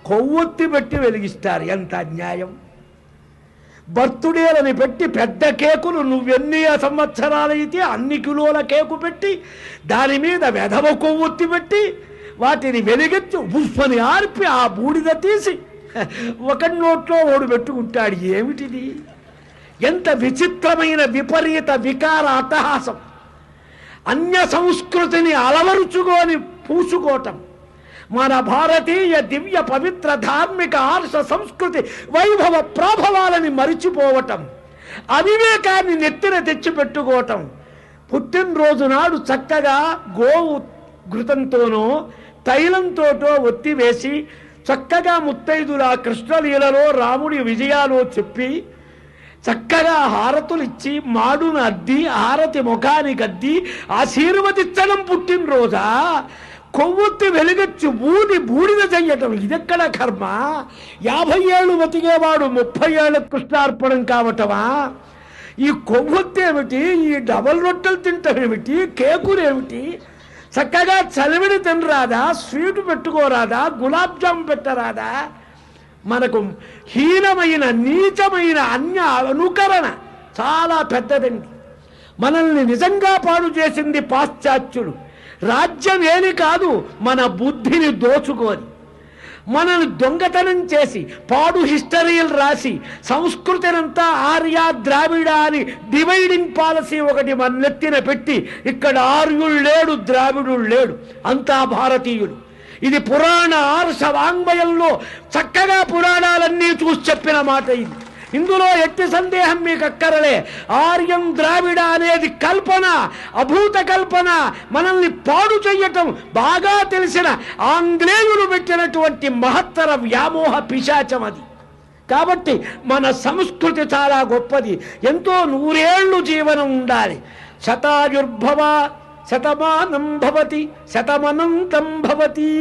కొవ్వొత్తి పెట్టి వెలిగిస్తారు. ఎంత అన్యాయం! బర్త్డేలని పెట్టి పెద్ద కేకులు నువ్వెన్ని సంవత్సరాలైతే అన్ని కిలోల కేకు పెట్టి దాని మీద వెధవ కొవ్వొత్తి పెట్టి వాటిని వెలిగించి ఉప్పని ఆర్పి ఆ బూడిద తీసి ఒకటి నోట్లో ఓడు పెట్టుకుంటాడు. ఏమిటిది? ఎంత విచిత్రమైన విపరీత వికార అట్టహాసం! అన్య సంస్కృతిని అలవరుచుకొని పూసుకోవటం, మన భారతీయ దివ్య పవిత్ర ధార్మిక ఆర్ష సంస్కృతి వైభవ ప్రాభవాలని మరిచిపోవటం, అవివేకాన్ని నెత్తిన తెచ్చిపెట్టుకోవటం. పుట్టినరోజు నాడు చక్కగా గోవు ఘృతంతోనో తైలంతోటో ఒత్తి వేసి చక్కగా ముత్తైదులా కృష్ణలీలలో రాముడి విజయాలో చెప్పి చక్కగా హారతులు ఇచ్చి మాడును అద్ది హారతి ముఖానికి అద్ది ఆశీర్వదించడం పుట్టినరోజా? కొవ్వొత్తి వెలుగొచ్చి బూడిద చెయ్యటం ఇదెక్కడ కర్మ? 50 ఏళ్ళు బతికేవాడు 30 ఏళ్ళ కృష్ణార్పణం కావటమా? ఈ కొవ్వొత్తి ఏమిటి? ఈ డబల్ రొట్టెలు తింటామేమిటి? కేకులేమిటి? చక్కగా చలివిడి తినరాదా? స్వీటు పెట్టుకోరాదా? గులాబ్ జామ్ పెట్టరాదా? మనకు హీనమైన నీచమైన అన్య అనుకరణ చాలా పెద్దదండి. మనల్ని నిజంగా పాడు చేసింది పాశ్చాత్యులు. రాజ్యం ఏమి కాదు, మన బుద్ధిని దోచుకొని మనల్ని దొంగతనం చేసి పాడు హిస్టరీలు రాసి సంస్కృతినంతా ఆర్య ద్రావిడ అని డివైడింగ్ పాలసీ ఒకటి మన నెత్తిన పెట్టి ఇక్కడ ఆర్యుడు లేడు ద్రావిడుడు లేడు, అంతా భారతీయుడు. ఇది పురాణ ఆర్ష వాంగ్మయంలో చక్కగా పురాణాలన్నీ చూసి చెప్పిన మాట ఇది. ఇందులో ఎట్టి సందేహం మీకు అక్కరలే. ఆర్యం ద్రావిడ అనేది కల్పన, అభూత కల్పన, మనల్ని పాడు చెయ్యటం బాగా తెలిసిన ఆంగ్లేయులు పెట్టినటువంటి మహత్తర వ్యామోహ పిశాచం అది. కాబట్టి మన సంస్కృతి చాలా గొప్పది. ఎంతో 100 ఏళ్ళు జీవనం ఉండాలి. శతాయుర్భవ శతమానం భవతి శతమనంతం భవతి.